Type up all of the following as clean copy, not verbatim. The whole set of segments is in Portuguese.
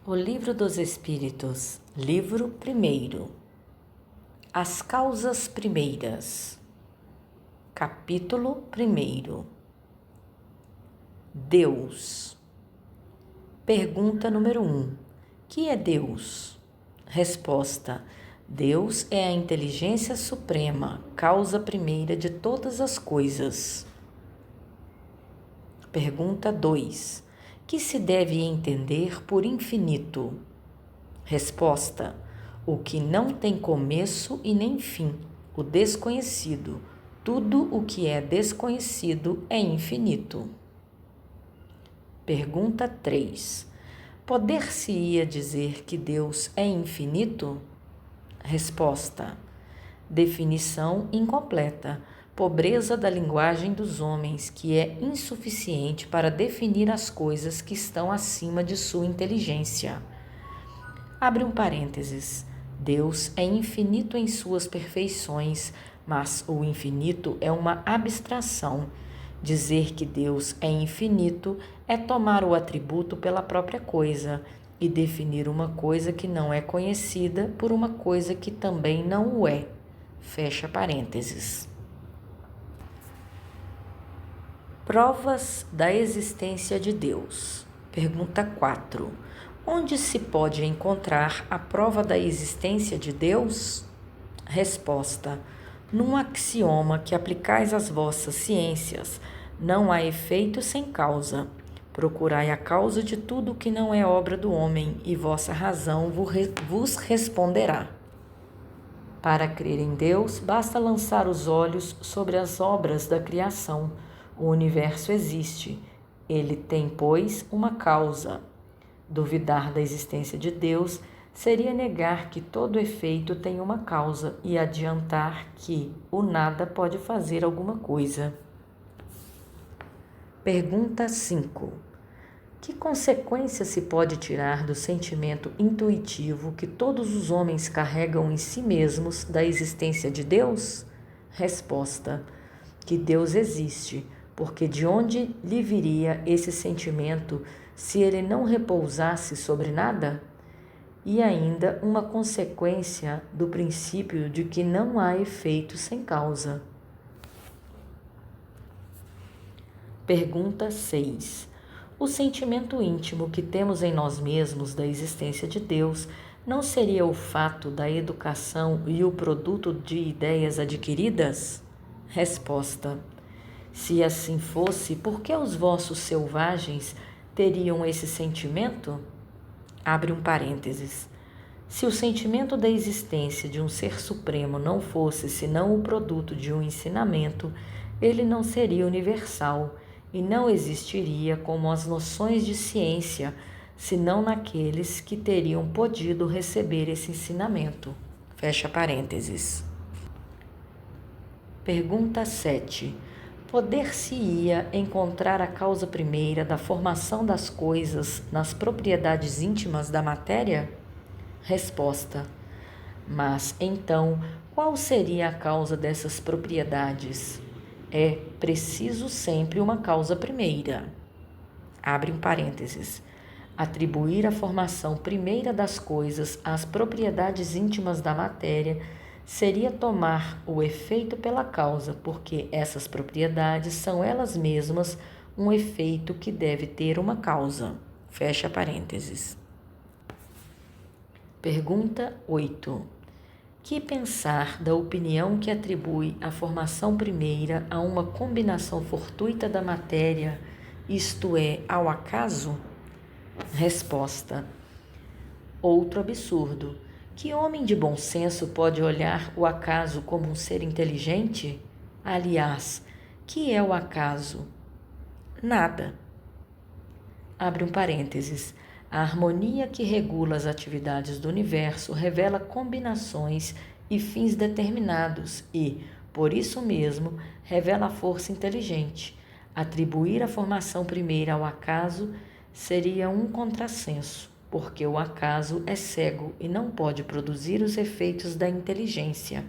O Livro dos Espíritos, livro primeiro. As causas primeiras. Capítulo 1. Deus. Pergunta número 1. Que é Deus? Resposta: Deus é a inteligência suprema, causa primeira de todas as coisas. Pergunta 2. Que se deve entender por infinito? Resposta: o que não tem começo e nem fim, o desconhecido. Tudo o que é desconhecido é infinito. Pergunta 3. Poder-se-ia dizer que Deus é infinito? Resposta: definição incompleta. Pobreza da linguagem dos homens, que é insuficiente para definir as coisas que estão acima de sua inteligência. Abre um parênteses. Deus é infinito em suas perfeições, mas o infinito é uma abstração. Dizer que Deus é infinito é tomar o atributo pela própria coisa e definir uma coisa que não é conhecida por uma coisa que também não o é. Fecha parênteses. Provas da existência de Deus. Pergunta 4. Onde se pode encontrar a prova da existência de Deus? Resposta: num axioma que aplicais às vossas ciências, não há efeito sem causa. Procurai a causa de tudo que não é obra do homem, e vossa razão vos responderá. Para crer em Deus, basta lançar os olhos sobre as obras da criação. O universo existe. Ele tem, pois, uma causa. Duvidar da existência de Deus seria negar que todo efeito tem uma causa e adiantar que o nada pode fazer alguma coisa. Pergunta 5. Que consequência se pode tirar do sentimento intuitivo que todos os homens carregam em si mesmos da existência de Deus? Resposta: que Deus existe, porque de onde lhe viria esse sentimento se ele não repousasse sobre nada? E ainda uma consequência do princípio de que não há efeito sem causa. Pergunta 6. O sentimento íntimo que temos em nós mesmos da existência de Deus não seria o fato da educação e o produto de ideias adquiridas? Resposta: se assim fosse, por que os vossos selvagens teriam esse sentimento? Abre um parênteses. Se o sentimento da existência de um ser supremo não fosse senão o produto de um ensinamento, ele não seria universal e não existiria como as noções de ciência, senão naqueles que teriam podido receber esse ensinamento. Fecha parênteses. Pergunta 7. Poder-se-ia encontrar a causa primeira da formação das coisas nas propriedades íntimas da matéria? Resposta: mas então, qual seria a causa dessas propriedades? É preciso sempre uma causa primeira. Abre um parênteses. Atribuir a formação primeira das coisas às propriedades íntimas da matéria seria tomar o efeito pela causa, porque essas propriedades são elas mesmas um efeito que deve ter uma causa. Fecha parênteses. Pergunta 8. Que pensar da opinião que atribui a formação primeira a uma combinação fortuita da matéria, isto é, ao acaso? Resposta: outro absurdo. Que homem de bom senso pode olhar o acaso como um ser inteligente? Aliás, que é o acaso? Nada. Abre um parênteses. A harmonia que regula as atividades do universo revela combinações e fins determinados e, por isso mesmo, revela a força inteligente. Atribuir a formação primeira ao acaso seria um contrassenso, porque o acaso é cego e não pode produzir os efeitos da inteligência.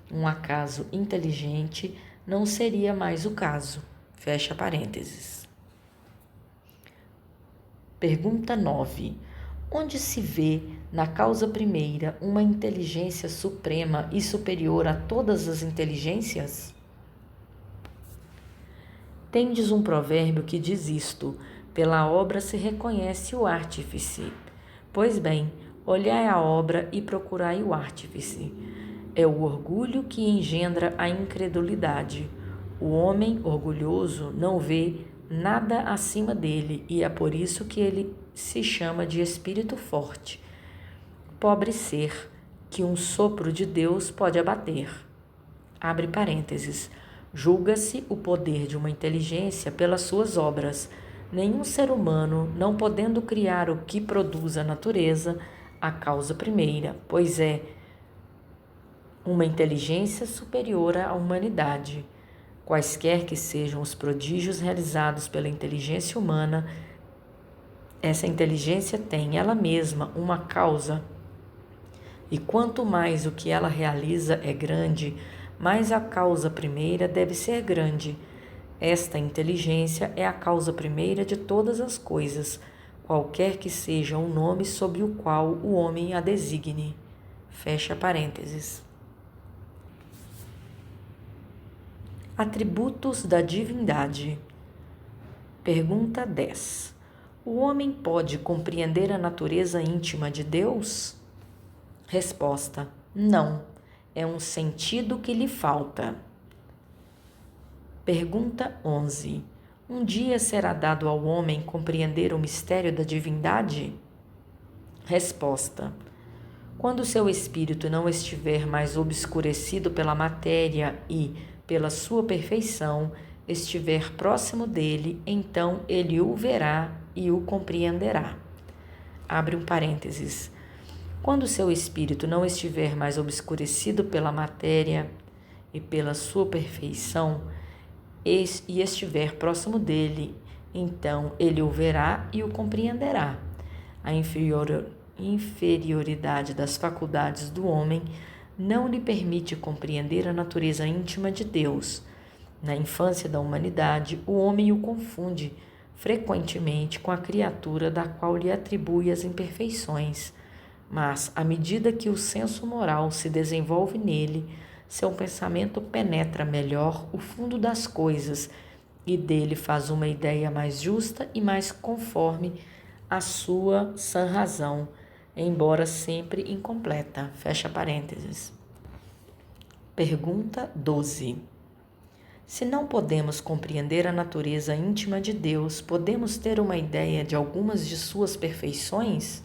Um acaso inteligente não seria mais o caso. Fecha parênteses. Pergunta 9. onde se vê, na causa primeira, uma inteligência suprema e superior a todas as inteligências? Tendes um provérbio que diz isto: pela obra se reconhece o artífice. Pois bem, olhai a obra e procurai o artífice. É o orgulho que engendra a incredulidade. O homem orgulhoso não vê nada acima dele e é por isso que ele se chama de espírito forte. Pobre ser, que um sopro de Deus pode abater. Abre parênteses. Julga-se o poder de uma inteligência pelas suas obras. Nenhum ser humano, não podendo criar o que produz a natureza, a causa primeira, pois é uma inteligência superior à humanidade. Quaisquer que sejam os prodígios realizados pela inteligência humana, essa inteligência tem ela mesma uma causa. E quanto mais o que ela realiza é grande, mais a causa primeira deve ser grande. Esta inteligência é a causa primeira de todas as coisas, qualquer que seja o nome sob o qual o homem a designe. Fecha parênteses. Atributos da divindade. Pergunta 10. O homem pode compreender a natureza íntima de Deus? Resposta: não. É um sentido que lhe falta. Pergunta 11. Um dia será dado ao homem compreender o mistério da divindade? Resposta: quando seu espírito não estiver mais obscurecido pela matéria e, pela sua perfeição, estiver próximo dele, então ele o verá e o compreenderá. Abre um parênteses. Quando seu espírito não estiver mais obscurecido pela matéria e pela sua perfeição, e estiver próximo dele, então ele o verá e o compreenderá. A inferioridade das faculdades do homem não lhe permite compreender a natureza íntima de Deus. Na infância da humanidade, o homem o confunde frequentemente com a criatura da qual lhe atribui as imperfeições. Mas, à medida que o senso moral se desenvolve nele, seu pensamento penetra melhor o fundo das coisas e dele faz uma ideia mais justa e mais conforme à sua sã razão, embora sempre incompleta. Fecha parênteses. Pergunta 12. Se não podemos compreender a natureza íntima de Deus, podemos ter uma ideia de algumas de suas perfeições?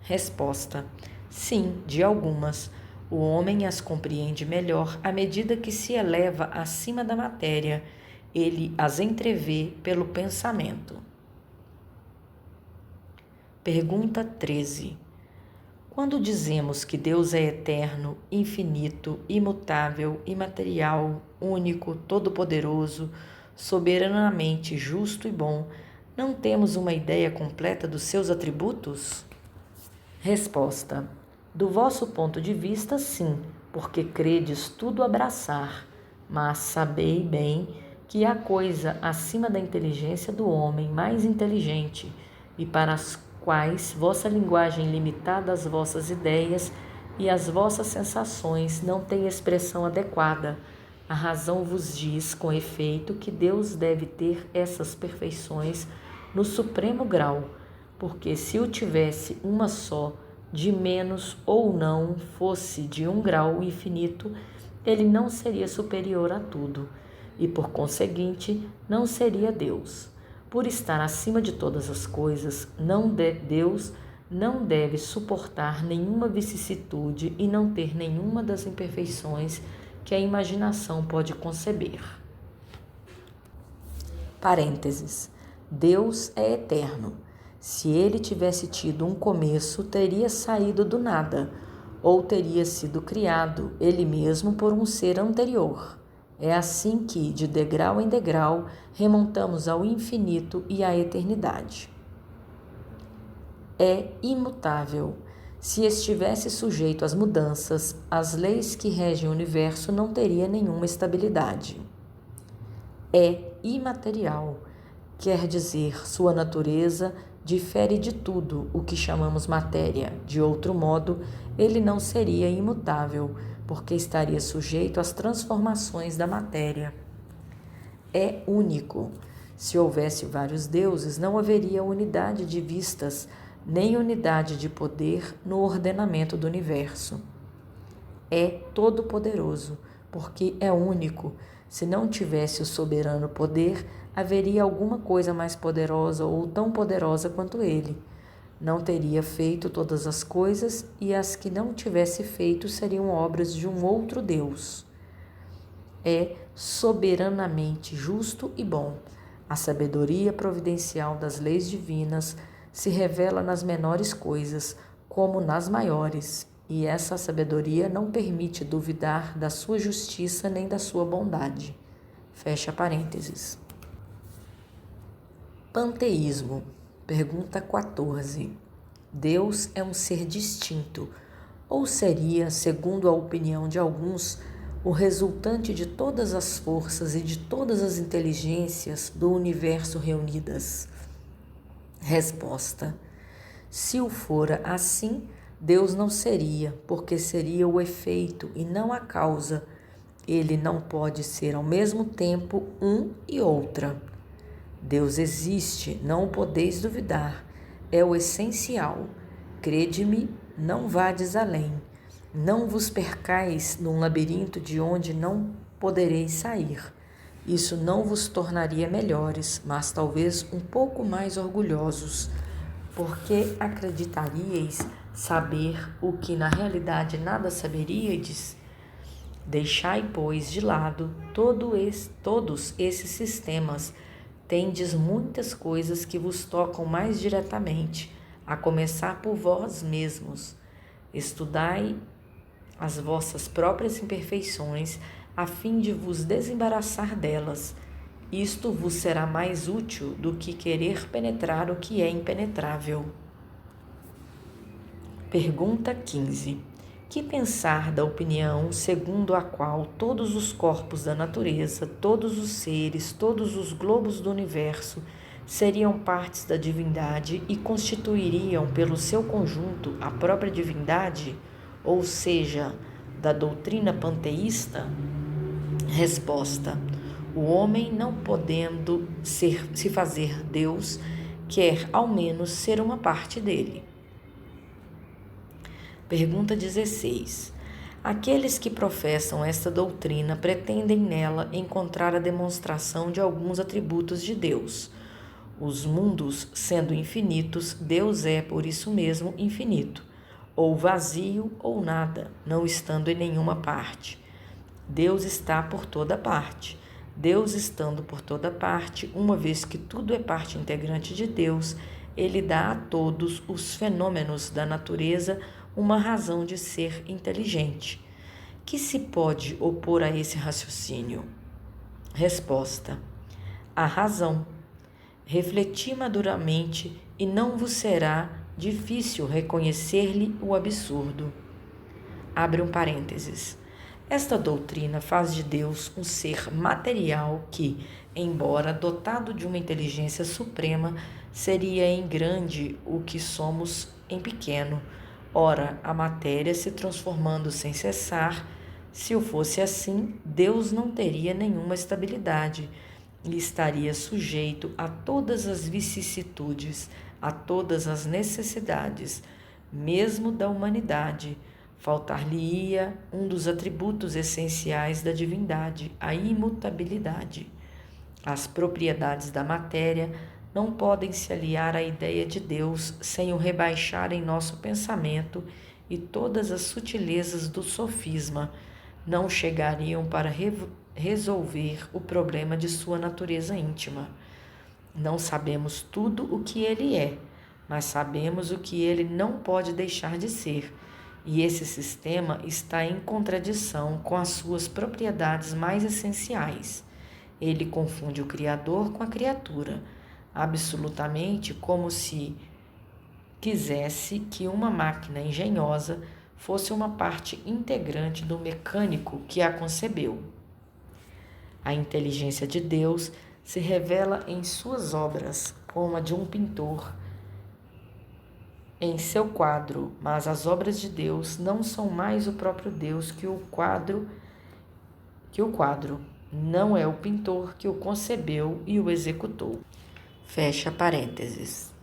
Resposta: sim, de algumas. O homem as compreende melhor à medida que se eleva acima da matéria. Ele as entrevê pelo pensamento. Pergunta 13. Quando dizemos que Deus é eterno, infinito, imutável, imaterial, único, todo-poderoso, soberanamente justo e bom, não temos uma ideia completa dos seus atributos? Resposta: do vosso ponto de vista, sim, porque credes tudo abraçar, mas sabei bem que há coisa acima da inteligência do homem mais inteligente, e para as quais vossa linguagem limitada às vossas ideias e às vossas sensações não tem expressão adequada. A razão vos diz, com efeito, que Deus deve ter essas perfeições no supremo grau, porque se o tivesse uma só, de menos ou não fosse de um grau infinito, ele não seria superior a tudo, e por conseguinte não seria Deus. Por estar acima de todas as coisas, Deus não deve suportar nenhuma vicissitude e não ter nenhuma das imperfeições que a imaginação pode conceber. Parênteses. Deus é eterno. Se ele tivesse tido um começo, teria saído do nada, ou teria sido criado ele mesmo por um ser anterior. É assim que, de degrau em degrau, remontamos ao infinito e à eternidade. É imutável. Se estivesse sujeito às mudanças, as leis que regem o universo não teriam nenhuma estabilidade. É imaterial, quer dizer, sua natureza difere de tudo o que chamamos matéria. De outro modo, ele não seria imutável, porque estaria sujeito às transformações da matéria. É único. Se houvesse vários deuses, não haveria unidade de vistas, nem unidade de poder no ordenamento do universo. É todo-poderoso, porque é único. Se não tivesse o soberano poder, haveria alguma coisa mais poderosa ou tão poderosa quanto ele. Não teria feito todas as coisas, e as que não tivesse feito seriam obras de um outro Deus. É soberanamente justo e bom. A sabedoria providencial das leis divinas se revela nas menores coisas, como nas maiores, e essa sabedoria não permite duvidar da sua justiça nem da sua bondade. Fecha parênteses. Panteísmo. Pergunta 14. Deus é um ser distinto, ou seria, segundo a opinião de alguns, o resultante de todas as forças e de todas as inteligências do universo reunidas? Resposta: se o fora assim, Deus não seria, porque seria o efeito e não a causa. Ele não pode ser ao mesmo tempo um e outra. Deus existe, não o podeis duvidar. É o essencial. Crede-me, não vades além. Não vos percais num labirinto de onde não podereis sair. Isso não vos tornaria melhores, mas talvez um pouco mais orgulhosos, porque acreditaríeis saber o que na realidade nada saberíades. Deixai, pois, de lado todos esses sistemas. Tendes muitas coisas que vos tocam mais diretamente, a começar por vós mesmos. Estudai as vossas próprias imperfeições, a fim de vos desembaraçar delas. Isto vos será mais útil do que querer penetrar o que é impenetrável. Pergunta 15. Que pensar da opinião segundo a qual todos os corpos da natureza, todos os seres, todos os globos do universo seriam partes da divindade e constituiriam pelo seu conjunto a própria divindade, ou seja, da doutrina panteísta? Resposta: o homem, não podendo se fazer Deus, quer ao menos ser uma parte dele. Pergunta 16. Aqueles que professam esta doutrina pretendem nela encontrar a demonstração de alguns atributos de Deus. Os mundos sendo infinitos, Deus é, por isso mesmo, infinito, ou vazio ou nada, não estando em nenhuma parte. Deus está por toda parte. Deus estando por toda parte, uma vez que tudo é parte integrante de Deus, ele dá a todos os fenômenos da natureza uma razão de ser inteligente. Que se pode opor a esse raciocínio? Resposta: a razão. Refleti maduramente e não vos será difícil reconhecer-lhe o absurdo. Abre um parênteses. Esta doutrina faz de Deus um ser material que, embora dotado de uma inteligência suprema, seria em grande o que somos em pequeno. Ora, a matéria se transformando sem cessar, se o fosse assim, Deus não teria nenhuma estabilidade e estaria sujeito a todas as vicissitudes, a todas as necessidades, mesmo da humanidade. Faltar-lhe-ia um dos atributos essenciais da divindade, a imutabilidade. As propriedades da matéria não podem se aliar à ideia de Deus sem o rebaixar em nosso pensamento, e todas as sutilezas do sofisma não chegariam para resolver o problema de sua natureza íntima. Não sabemos tudo o que ele é, mas sabemos o que ele não pode deixar de ser, e esse sistema está em contradição com as suas propriedades mais essenciais. Ele confunde o Criador com a criatura, absolutamente, como se quisesse que uma máquina engenhosa fosse uma parte integrante do mecânico que a concebeu. A inteligência de Deus se revela em suas obras, como a de um pintor. em seu quadro, mas as obras de Deus não são mais o próprio Deus que o quadro, não é o pintor que o concebeu e o executou. Fecha parênteses.